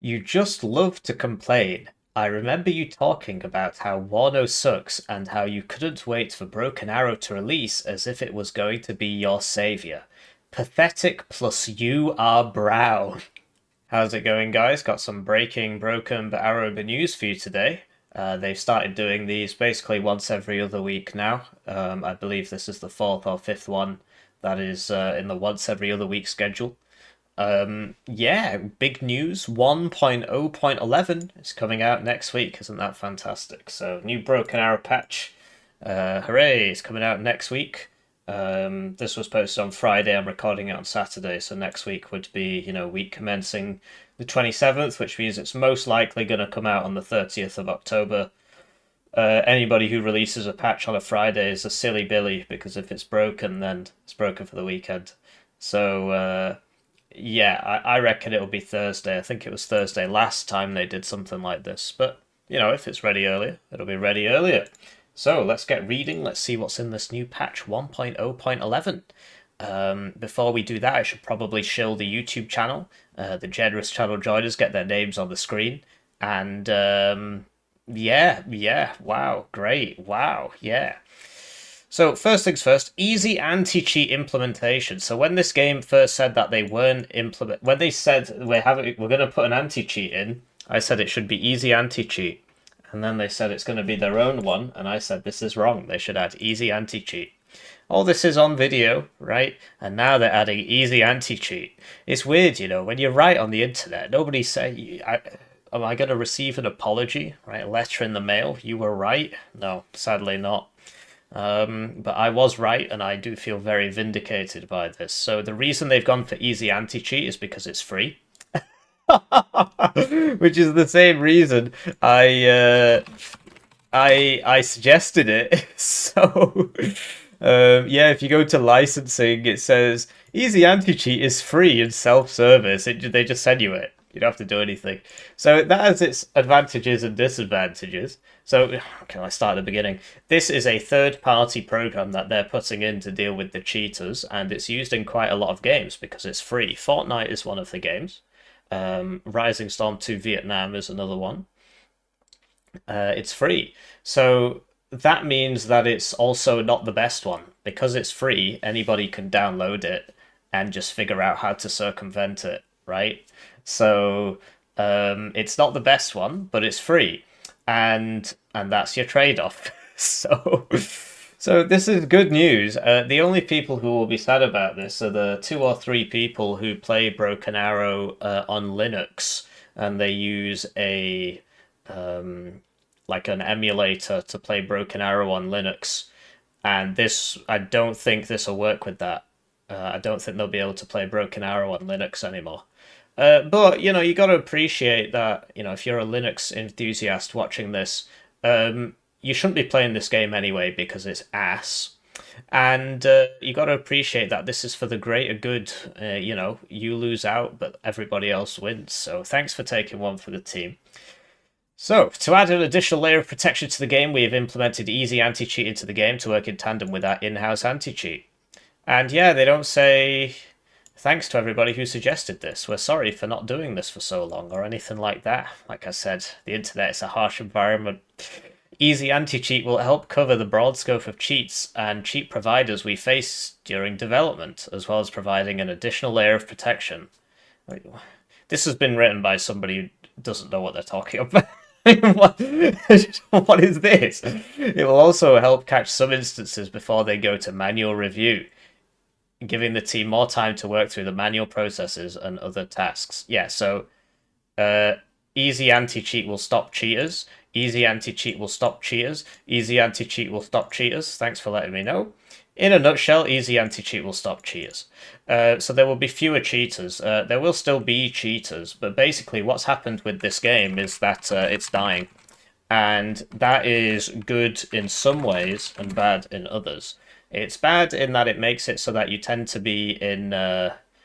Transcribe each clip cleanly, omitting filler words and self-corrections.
You just love to complain. I remember you talking about how Wano sucks and how you couldn't wait for Broken Arrow to release as if it was going to be your savior. Pathetic plus you are brown. How's it going, guys? Got some breaking Broken but Arrow news for you today. They've started doing these basically once every other week now. I believe this is the fourth or fifth one that is in the once every other week schedule. Yeah, big news. 1.0.11 is coming out next week. Isn't that fantastic? So, new Broken Arrow patch. Hooray, it's coming out next week. This was posted on Friday. I'm recording it on Saturday, so next week would be, week commencing the 27th, which means it's most likely going to come out on the 30th of October. Anybody who releases a patch on a Friday is a silly Billy because if it's broken, then it's broken for the weekend. So, yeah, I reckon it'll be Thursday. I think it was Thursday last time they did something like this. But, if it's ready earlier, it'll be ready earlier. So let's get reading. Let's see what's in this new patch 1.0.11. Before we do that, I should probably shill the YouTube channel. The generous channel joiners get their names on the screen. And yeah, wow, great, wow, yeah. So first things first, easy anti-cheat implementation. So when this game first said that they weren't when they said we're going to put an anti-cheat in, I said it should be easy anti-cheat. And then they said it's going to be their own one, and I said this is wrong. They should add easy anti-cheat. All this is on video, right? And now they're adding easy anti-cheat. It's weird, when you write on the internet, nobody say, am I going to receive an apology, right? A letter in the mail, you were right? No, sadly not. But I was right, and I do feel very vindicated by this. So the reason they've gone for easy anti-cheat is because it's free. Which is the same reason I suggested it. So yeah, if you go to licensing, it says easy anti-cheat is free and self-service. They just send you it. You don't have to do anything. So that has its advantages and disadvantages. So, okay, let's start at the beginning. This is a third-party program that they're putting in to deal with the cheaters, and it's used in quite a lot of games because it's free. Fortnite is one of the games. Rising Storm 2 Vietnam is another one. It's free. So that means that it's also not the best one. Because it's free, anybody can download it and just figure out how to circumvent it, right? So it's not the best one, but it's free. And that's your trade-off. So this is good news. The only people who will be sad about this are the two or three people who play Broken Arrow on Linux, and they use a like an emulator to play Broken Arrow on Linux. And this, I don't think this will work with that. I don't think they'll be able to play Broken Arrow on Linux anymore. But you got to appreciate that. If you're a Linux enthusiast watching this, you shouldn't be playing this game anyway because it's ass. And you got to appreciate that this is for the greater good. You lose out, but everybody else wins. So thanks for taking one for the team. So, to add an additional layer of protection to the game, we have implemented easy anti-cheat into the game to work in tandem with our in-house anti-cheat. And yeah, they don't say thanks to everybody who suggested this. We're sorry for not doing this for so long or anything like that. Like I said, the internet is a harsh environment. Easy anti-cheat will help cover the broad scope of cheats and cheat providers we face during development, as well as providing an additional layer of protection. This has been written by somebody who doesn't know what they're talking about. What is this? It will also help catch some instances before they go to manual review, giving the team more time to work through the manual processes and other tasks. Yeah, so easy anti-cheat will stop cheaters. Easy anti-cheat will stop cheaters. Easy anti-cheat will stop cheaters. Thanks for letting me know. In a nutshell, easy anti-cheat will stop cheaters. So there will be fewer cheaters. There will still be cheaters, but basically what's happened with this game is that it's dying. And that is good in some ways and bad in others. It's bad in that it makes it so that you tend to be in...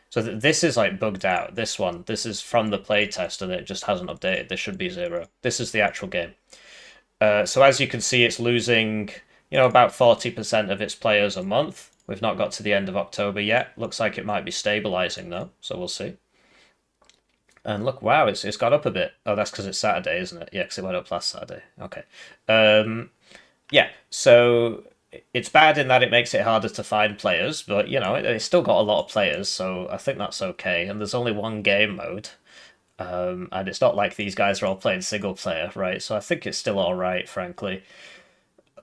so this is like bugged out. This is from the playtest and it just hasn't updated. This should be 0. This is the actual game. So as you can see, it's losing, about 40% of its players a month. We've not got to the end of October yet. Looks like it might be stabilizing though, so we'll see. And look, wow, it's got up a bit. Oh, that's because it's Saturday, isn't it? Yeah, because it went up last Saturday. Okay. Um, yeah, so it's bad in that it makes it harder to find players, but it's still got a lot of players, so I think that's okay. And there's only one game mode, and it's not like these guys are all playing single player, right? So I think it's still all right, frankly.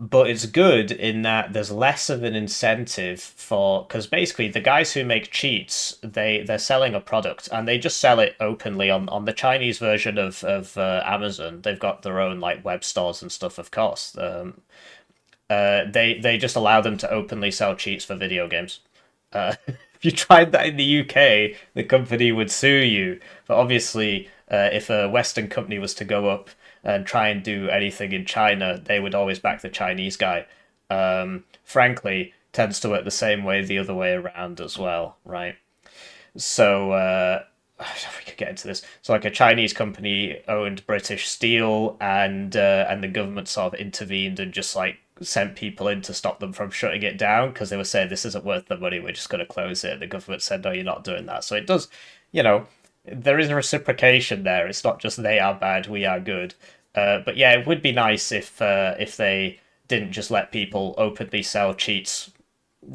But it's good in that there's less of an incentive for, because basically the guys who make cheats, they're selling a product and they just sell it openly on the Chinese version of Amazon. They've got their own like web stores and stuff, of course. They just allow them to openly sell cheats for video games. If you tried that in the UK, the company would sue you. But obviously, if a Western company was to go up and try and do anything in China, they would always back the Chinese guy. Frankly, tends to work the same way the other way around as well, right? So we could get into this. So like a Chinese company owned British Steel, and the government sort of intervened and just like sent people in to stop them from shutting it down because they were saying this isn't worth the money. We're just going to close it. And the government said, no, you're not doing that. So it does, you know, there is a reciprocation there. It's not just they are bad, we are good. But yeah, it would be nice if they didn't just let people openly sell cheats,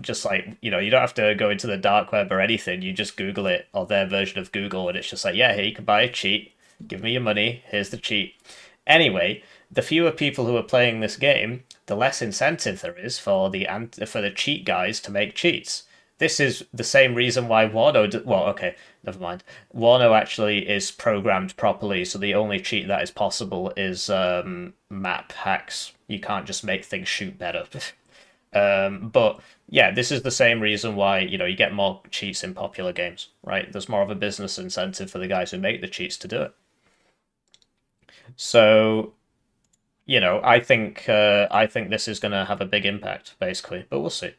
just like you don't have to go into the dark web or anything. You just Google it or their version of Google, and it's just like, yeah, here you can buy a cheat. Give me your money. Here's the cheat. Anyway, the fewer people who are playing this game, the less incentive there is for the cheat guys to make cheats. This is the same reason why Wano. Well, okay, never mind. Wano actually is programmed properly, so the only cheat that is possible is map hacks. You can't just make things shoot better. But yeah, this is the same reason why you get more cheats in popular games, right? There's more of a business incentive for the guys who make the cheats to do it. So I think this is going to have a big impact, basically, but we'll see.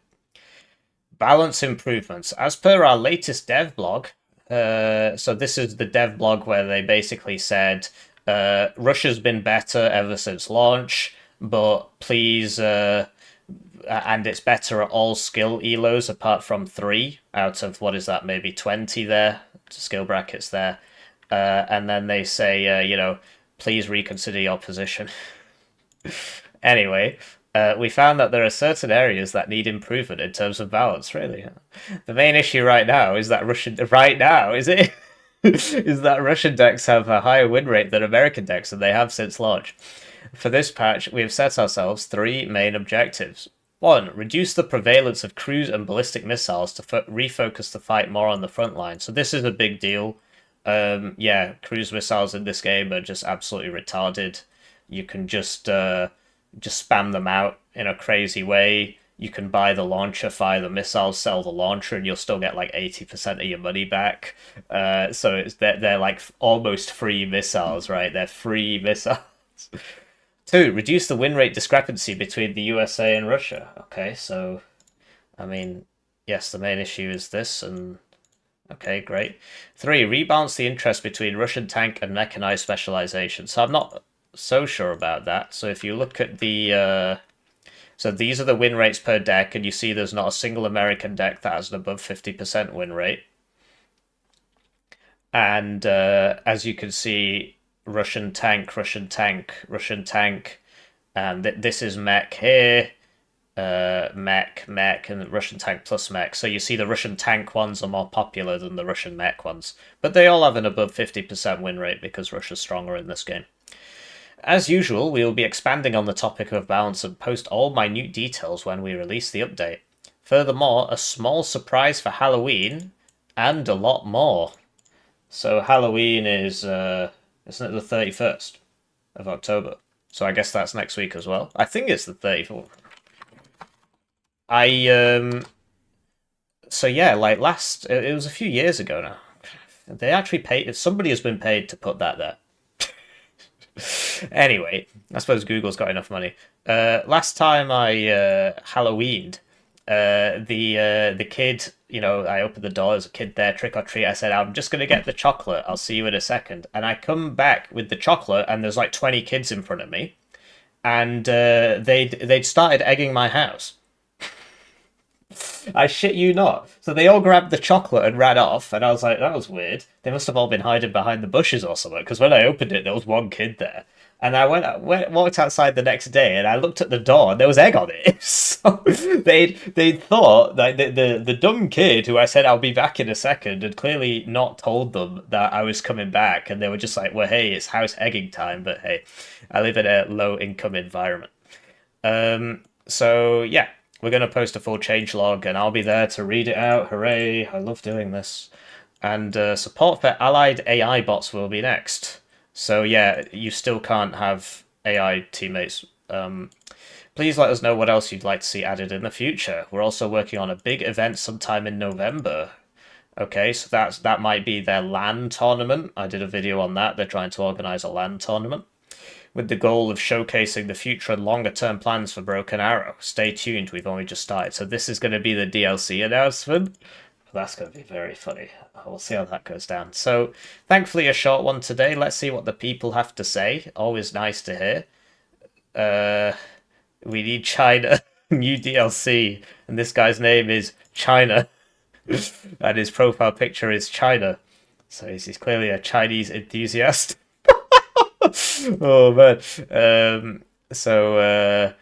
Balance improvements. As per our latest dev blog, so this is the dev blog where they basically said Russia's been better ever since launch, but please, and it's better at all skill elos apart from 3 out of what is that, maybe 20 there, skill brackets there. And then they say, please reconsider your position. Anyway, we found that there are certain areas that need improvement in terms of balance. Really, the main issue right now is that is that Russian decks have a higher win rate than American decks, and they have since launch. For this patch, we have set ourselves 3 main objectives. 1. Reduce the prevalence of cruise and ballistic missiles to refocus the fight more on the front line. So this is a big deal. Yeah, cruise missiles in this game are just absolutely retarded. You can just spam them out in a crazy way. You can buy the launcher, fire the missiles, sell the launcher, and you'll still get like 80% of your money back. So they're like almost free missiles, right? They're free missiles. 2. Reduce the win rate discrepancy between the USA and Russia. Okay, so I mean, yes, the main issue is this, and okay, great. 3. Rebalance the interest between Russian tank and mechanized specialization. So I'm not so sure about that. So if you look at the so these are the win rates per deck, and you see there's not a single American deck that has an above 50% win rate. And as you can see, Russian tank, Russian tank, Russian tank, and this is mech here, mech, and Russian tank plus mech. So you see the Russian tank ones are more popular than the Russian mech ones, but they all have an above 50% win rate because Russia's stronger in this game. As usual, we will be expanding on the topic of balance and post all minute details when we release the update. Furthermore, a small surprise for Halloween, and a lot more. So Halloween is, isn't it the 31st of October? So I guess that's next week as well. I think it's the 34th. So yeah, like it was a few years ago now. They actually paid, somebody has been paid to put that there. Anyway, I suppose Google's got enough money. Last time I Halloweened, the kid, I opened the door. There's a kid there, trick or treat. I said, I'm just gonna get the chocolate. I'll see you in a second. And I come back with the chocolate, and there's like 20 kids in front of me, and they'd started egging my house. I shit you not. So they all grabbed the chocolate and ran off, and I was like, that was weird. They must have all been hiding behind the bushes or something, because when I opened it, there was one kid there. And I walked outside the next day, and I looked at the door, and there was egg on it. So they thought like the dumb kid who I said I'll be back in a second had clearly not told them that I was coming back, and they were just like, well, hey, it's house egging time, but hey, I live in a low income environment. So yeah, we're gonna post a full change log, and I'll be there to read it out. Hooray! I love doing this. And support for allied AI bots will be next. So yeah, you still can't have AI teammates. Please let us know what else you'd like to see added in the future. We're also working on a big event sometime in November. Okay, so that might be their LAN tournament. I did a video on that. They're trying to organize a LAN tournament with the goal of showcasing the future and longer term plans for Broken Arrow. Stay tuned, we've only just started. So this is going to be the DLC announcement. That's going to be very funny. We'll see how that goes down. So thankfully a short one today. Let's see what the people have to say. Always nice to hear. We need China. New DLC. And this guy's name is China. And his profile picture is China. So he's clearly a Chinese enthusiast. Oh man. So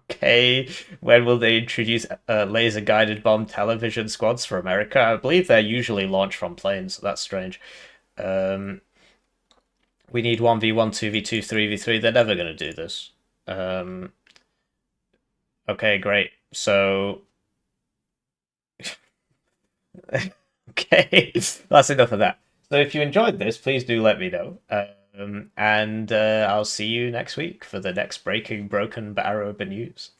okay, when will they introduce laser guided bomb television squads for America? I believe they're usually launched from planes, so that's strange. We need 1v1, 2v2, 3v3. They're never going to do this. Okay, great. So okay, that's enough of that. So if you enjoyed this, please do let me know. And I'll see you next week for the next breaking Broken Arrow news.